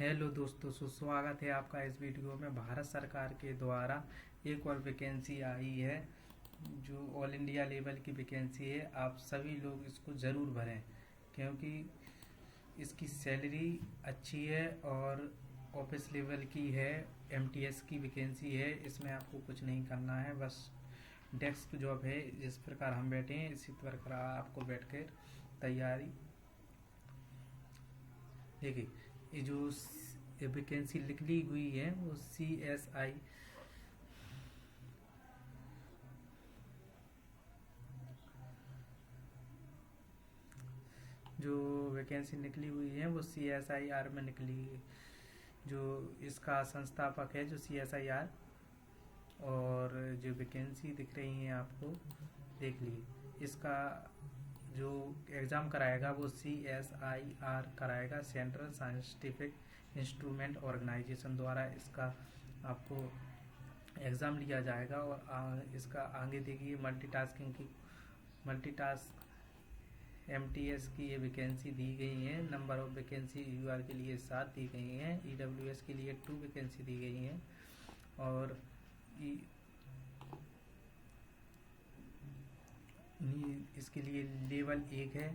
Hello दोस्तों, सुस्वागत है आपका इस वीडियो में। भारत सरकार के द्वारा एक और वैकेंसी आई है जो ऑल इंडिया लेवल की वैकेंसी है। आप सभी लोग इसको ज़रूर भरें क्योंकि इसकी सैलरी अच्छी है और ऑफिस लेवल की है। एमटीएस की वैकेंसी है। इसमें आपको कुछ नहीं करना है, बस डेस्क जॉब है। जिस प्रकार हम बैठे हैं इसी प्रकार आपको बैठकर तैयारी। देखिए, ये जो वैकेंसी निकली हुई है वो CSI जो वैकेंसी निकली हुई है वो CSIR में निकली है। जो इसका संस्थापक है जो CSIR, और जो वैकेंसी दिख रही है आपको देख लीजिए। इसका जो एग्ज़ाम कराएगा वो CSIR कराएगा, सेंट्रल साइंटिफिक इंस्ट्रूमेंट ऑर्गेनाइजेशन द्वारा इसका आपको एग्ज़ाम लिया जाएगा। और इसका आगे देखिए मल्टीटास्क MTS की ये वैकेंसी दी गई है। नंबर ऑफ वैकेंसी UR के लिए 7 दी गई हैं, EWS के लिए 2 वैकेंसी दी गई हैं और इसके लिए लेवल 1 है।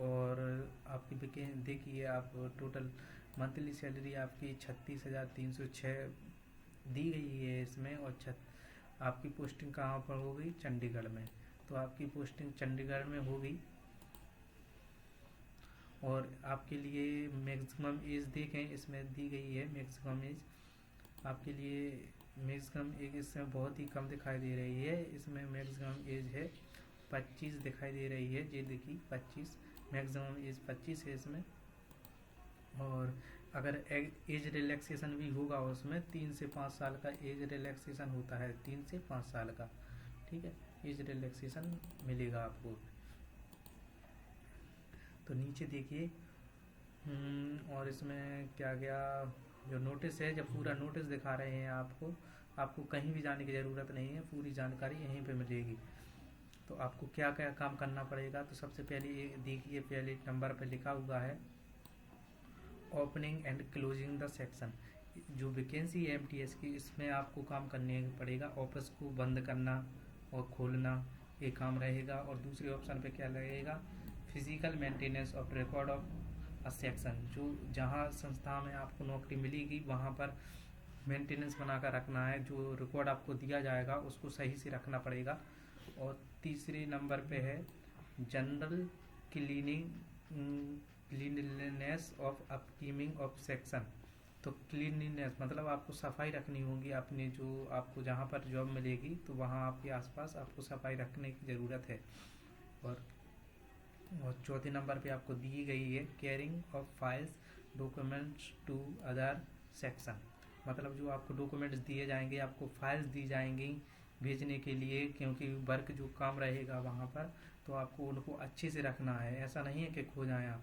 और आपकी वैकेंसी देखिए, आप टोटल मंथली सैलरी आपकी 36,306 दी गई है इसमें। और आपकी पोस्टिंग कहाँ पर होगी? चंडीगढ़ में। तो आपकी पोस्टिंग चंडीगढ़ में होगी। और आपके लिए मैक्सिमम एज देखें, इसमें दी गई है मैक्सिमम एज आपके लिए। मैक्सिमम एज इसमें बहुत ही कम दिखाई दे रही है। इसमें मैक्सिमम एज है 25 दिखाई दे रही है। ये देखिए 25, मैक्सिमम एज 25 है इसमें। और अगर एज रिलैक्सेशन भी होगा उसमें 3 से 5 साल का एज रिलैक्सेशन होता है, 3 से 5 साल का, ठीक है, एज रिलैक्सेशन मिलेगा आपको। तो नीचे देखिए और इसमें क्या क्या जो नोटिस है, जब पूरा नोटिस दिखा रहे हैं आपको कहीं भी जाने की ज़रूरत नहीं है, पूरी जानकारी यहीं पे मिलेगी। तो आपको क्या क्या काम करना पड़ेगा, तो सबसे पहले देखिए, पहले नंबर पे लिखा हुआ है opening and closing the section. जो वैकेंसी है MTS की, इसमें आपको काम करने पड़ेगा। ऑफिस को बंद करना और खोलना ये काम रहेगा। और दूसरे ऑप्शन पे क्या लगेगा? Physical maintenance of record of a section. जो जहाँ संस्था में आपको नौकरी मिलेगी वहाँ पर मेंटेनेंस बनाकर रखना है। जो रिकॉर्ड आपको दिया जाएगा उसको सही से रखना पड़ेगा। और तीसरे नंबर पे है general cleanliness of upkeeping of section. तो क्लीनलीनेस मतलब आपको सफाई रखनी होगी अपने, जो आपको जहाँ पर जॉब मिलेगी तो वहाँ आपके आसपास आपको सफाई रखने की ज़रूरत है। और चौथे नंबर पे आपको दी गई है caring of files documents to other section. मतलब जो आपको डॉक्यूमेंट्स दिए जाएंगे, आपको फाइल्स दी जाएंगी भेजने के लिए, क्योंकि वर्क जो काम रहेगा वहाँ पर तो आपको उनको अच्छे से रखना है। ऐसा नहीं है कि खो जाए आप,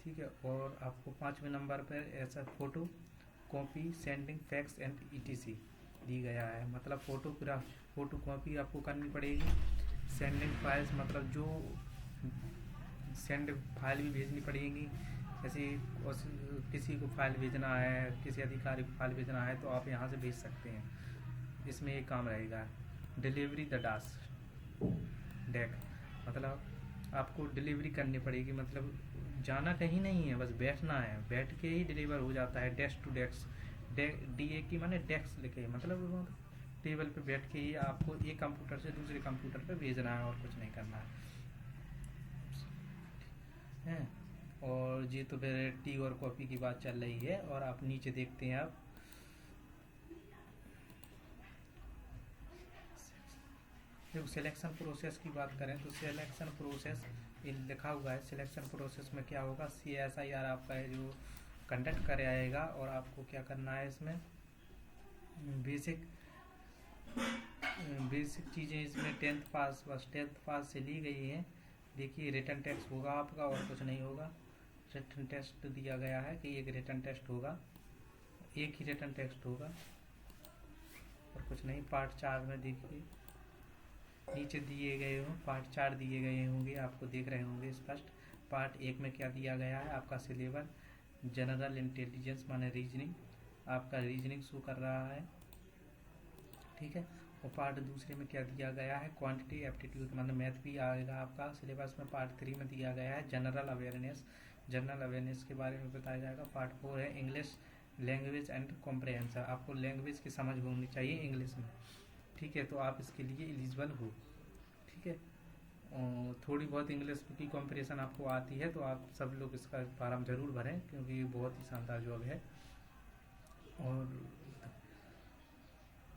ठीक है। और आपको 5वें नंबर पर ऐसा photo copy sending fax and ETC दी गया है। मतलब फोटो कॉपी आपको करनी पड़ेगी। सेंडिंग फाइल्स मतलब जो सेंड फाइल भी भेजनी पड़ेगी। जैसे किसी को फाइल भेजना है, किसी अधिकारी को फाइल भेजना है तो आप यहाँ से भेज सकते हैं। इसमें एक काम रहेगा डिलीवरी द डेक, मतलब आपको डिलीवरी करनी पड़ेगी। मतलब जाना कहीं नहीं है, बस बैठना है, बैठ के ही डिलीवर हो जाता है। डेस्क टू डेस्क, DA माने डेस्क लिखे, मतलब टेबल पे बैठ के ही आपको एक कंप्यूटर से दूसरे कंप्यूटर पे भेजना है और कुछ नहीं करना है। और ये तो फिर टी और कॉफ़ी की बात चल रही है। और आप नीचे देखते हैं, आप जब सिलेक्शन प्रोसेस की बात करें तो सिलेक्शन प्रोसेस लिखा हुआ है। सिलेक्शन प्रोसेस में क्या होगा? CSIR आपका है जो कंडक्ट कराएगा। और आपको क्या करना है इसमें बेसिक चीज़ें इसमें 10th पास, बस 10th पास से ली गई हैं। देखिए रिटन टेस्ट होगा आपका और कुछ नहीं होगा। रिटन टेस्ट दिया गया है कि एक रिटन टेस्ट होगा, एक ही रिटन टेस्ट होगा और कुछ नहीं। पार्ट 4 में देखिए नीचे दिए गए हों, पार्ट 4 दिए गए होंगे, आपको देख रहे होंगे स्पष्ट। पार्ट 1 में क्या दिया गया है? आपका सिलेबस जनरल इंटेलिजेंस माने रीजनिंग, आपका रीजनिंग शो कर रहा है, ठीक है। और पार्ट दूसरे में क्या दिया गया है, क्वांटिटी एप्टीट्यूड माने मैथ भी आएगा आपका सिलेबस में। पार्ट 3 में दिया गया है जनरल अवेयरनेस, जनरल अवेयरनेस के बारे में बताया जाएगा। पार्ट 4 है इंग्लिश लैंग्वेज एंड कॉम्प्रहेंशन, आपको लैंग्वेज की समझ होनी चाहिए इंग्लिश में, ठीक है, तो आप इसके लिए एलिजिबल हो, ठीक है। और थोड़ी बहुत इंग्लिश की कॉम्प्रिहेंशन आपको आती है तो आप सब लोग इसका फार्म जरूर भरें, क्योंकि ये बहुत ही शानदार जॉब है। और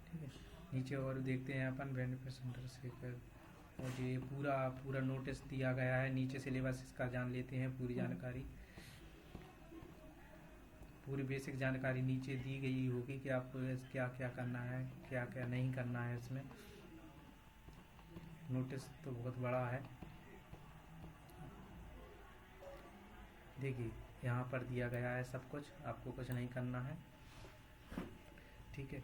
ठीक है, नीचे और देखते हैं अपन बेनिफिट सेंटर से कर, और ये पूरा पूरा नोटिस दिया गया है नीचे, सिलेबस इसका जान लेते हैं, पूरी जानकारी, पूरी बेसिक जानकारी नीचे दी गई होगी कि आपको क्या क्या करना है, क्या क्या नहीं करना है इसमें। नोटिस तो बहुत बड़ा है, देखिए यहाँ पर दिया गया है सब कुछ, आपको कुछ नहीं करना है, ठीक है।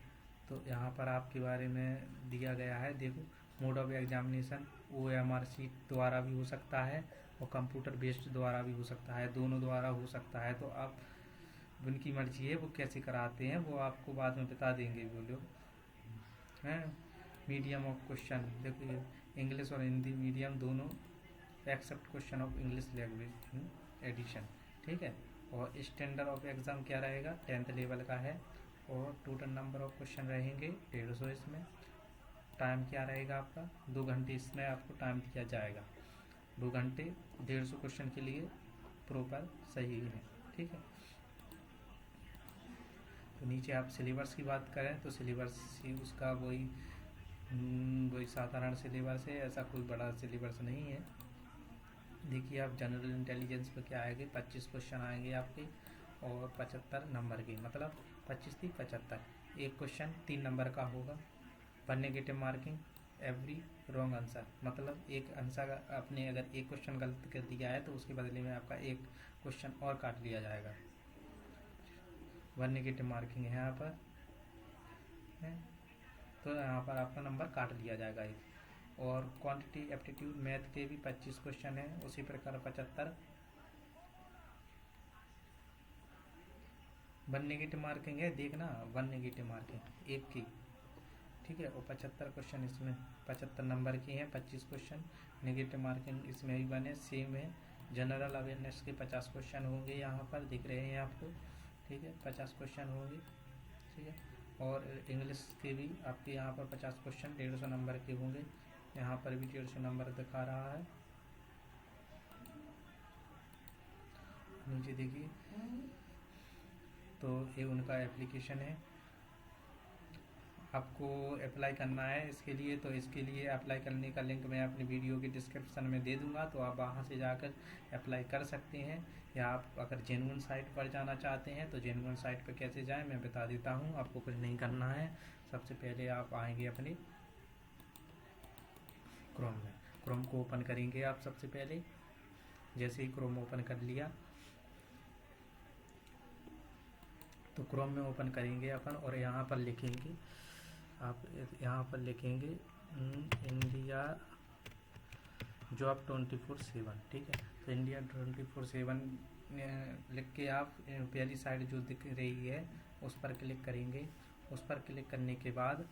तो यहाँ पर आपके बारे में दिया गया है, देखो mode of examination OMR sheet द्वारा भी हो सकता है और कंप्यूटर बेस्ड द्वारा भी हो सकता है, दोनों द्वारा हो सकता है। तो आप उनकी मर्जी है वो कैसे कराते हैं, वो आपको बाद में बता देंगे वो लोग हैं। मीडियम ऑफ क्वेश्चन देखिए, इंग्लिश और हिंदी मीडियम दोनों, except question of English language edition, ठीक है। और स्टैंडर्ड ऑफ एग्ज़ाम क्या रहेगा, 10th लेवल का है, और टोटल नंबर ऑफ क्वेश्चन रहेंगे 150 इसमें। टाइम क्या रहेगा आपका, 2 घंटे इसमें आपको टाइम दिया जाएगा, 2 घंटे 150 क्वेश्चन के लिए प्रॉपर सही है, ठीक है। तो नीचे आप सिलेबस की बात करें तो सिलेबस ही उसका वही साधारण सिलेबस है, ऐसा कोई बड़ा सिलेबस नहीं है। देखिए आप जनरल इंटेलिजेंस पे क्या आएंगे, 25 क्वेश्चन आएंगे आपके और 75 नंबर के, मतलब 25 थी 75, एक क्वेश्चन 3 नंबर का होगा। 1 negative marking every wrong answer, मतलब एक आंसर आपने अगर एक क्वेश्चन गलत कर दिया है तो उसके बदले में आपका एक क्वेश्चन और काट लिया जाएगा। 1 नेगेटिव मार्किंग है यहाँ पर है, तो यहाँ पर आपका नंबर काट लिया जाएगा एक। और क्वांटिटी एप्टीट्यूड मैथ के भी 25 क्वेश्चन है, उसी प्रकार 75। 1 नेगेटिव मार्किंग है, देखना 1 नेगेटिव मार्किंग एक की, ठीक है। और 75 क्वेश्चन इसमें 75 नंबर की हैं, 25 क्वेश्चन नेगेटिव मार्किंग इसमें भी बने सेम है। जनरल अवेयरनेस के 50 क्वेश्चन होंगे, यहाँ पर दिख रहे हैं आपको, ठीक है, 50 क्वेश्चन होंगे, ठीक है। और इंग्लिश के भी आपके यहाँ पर 50 क्वेश्चन 150 नंबर के होंगे, यहाँ पर भी 150 नंबर दिखा रहा है। नीचे देखिए, तो ये उनका एप्लीकेशन है, आपको अप्लाई करना है इसके लिए। तो इसके लिए अप्लाई करने का लिंक मैं अपनी वीडियो के डिस्क्रिप्शन में दे दूंगा, तो आप वहां से जाकर अप्लाई कर सकते हैं। या आप अगर जेन्युइन साइट पर जाना चाहते हैं तो जेन्युइन साइट पर कैसे जाएं मैं बता देता हूं, आपको कुछ नहीं करना है। सबसे पहले आप आएंगे अपने क्रोम में, क्रोम को ओपन करेंगे आप सबसे पहले। जैसे ही क्रोम ओपन कर लिया तो क्रोम में ओपन करेंगे अपन, और यहाँ पर लिखेंगे, आप यहाँ पर लिखेंगे इंडिया जॉब 24/7, ठीक है। तो इंडिया 24/7 लिख के आप पहली साइड जो दिख रही है उस पर क्लिक करेंगे। उस पर क्लिक करने के बाद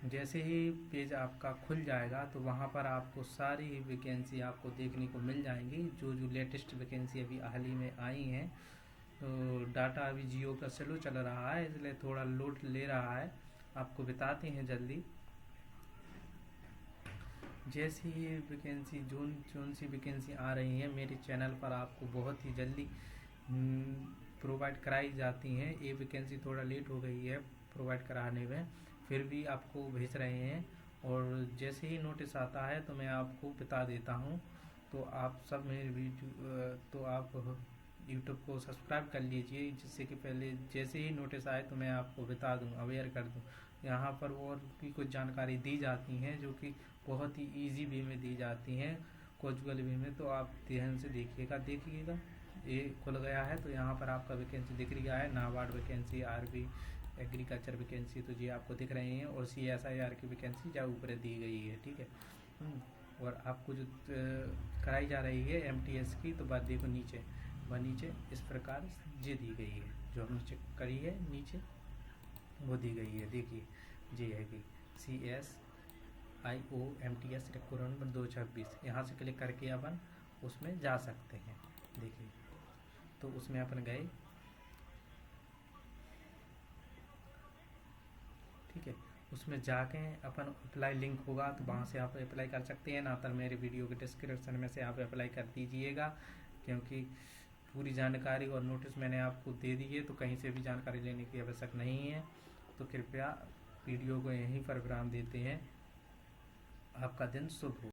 जैसे ही पेज आपका खुल जाएगा तो वहाँ पर आपको सारी वैकेंसी आपको देखने को मिल जाएंगी, जो जो लेटेस्ट वैकेंसी अभी हाल ही में आई हैं। तो डाटा अभी जियो का स्लो चल रहा है, इसलिए थोड़ा लोड ले रहा है, आपको बताते हैं जल्दी। जैसे ही वैकेंसी जोन सी वैकेंसी आ रही है मेरे चैनल पर आपको बहुत ही जल्दी प्रोवाइड कराई जाती हैं। ये वैकेंसी थोड़ा लेट हो गई है प्रोवाइड कराने में, फिर भी आपको भेज रहे हैं। और जैसे ही नोटिस आता है तो मैं आपको बता देता हूँ। तो आप सब मेरे वीडियो तो आप यूट्यूब को सब्सक्राइब कर लीजिए, जिससे कि पहले जैसे ही नोटिस आए तो मैं आपको बता दूं, अवेयर कर दूं। यहाँ पर और भी कुछ जानकारी दी जाती हैं जो कि बहुत ही इजी वे में दी जाती हैं, कैजुअल वे में। तो आप ध्यान से देखिएगा। ये खुल गया है तो यहाँ पर आपका वैकेंसी दिख रहा है, NABARD vacancy, R B agriculture vacancy, तो ये आपको दिख रही हैं। और CSIR की वैकेंसी जो ऊपर दी गई है, ठीक है। और आपको जो कराई जा रही है MTS की, तो बात देखो नीचे वह नीचे इस प्रकार ये दी गई है, जो हमने चेक करी है नीचे वो दी गई है। देखिए ये है कि CSIOMTS रिक्वायरमेंट नंबर 226, यहाँ से क्लिक करके अपन उसमें जा सकते हैं। देखिए तो उसमें अपन गए, ठीक है, उसमें जाके अपन अप्लाई लिंक होगा तो वहाँ से आप अप्लाई कर सकते हैं, ना तो मेरे वीडियो के डिस्क्रिप्शन में से आप अप्लाई कर दीजिएगा, क्योंकि पूरी जानकारी और नोटिस मैंने आपको दे दी है, तो कहीं से भी जानकारी लेने की आवश्यक नहीं है। तो कृपया वीडियो को यहीं पर विराम देते हैं। आपका दिन शुभ हो।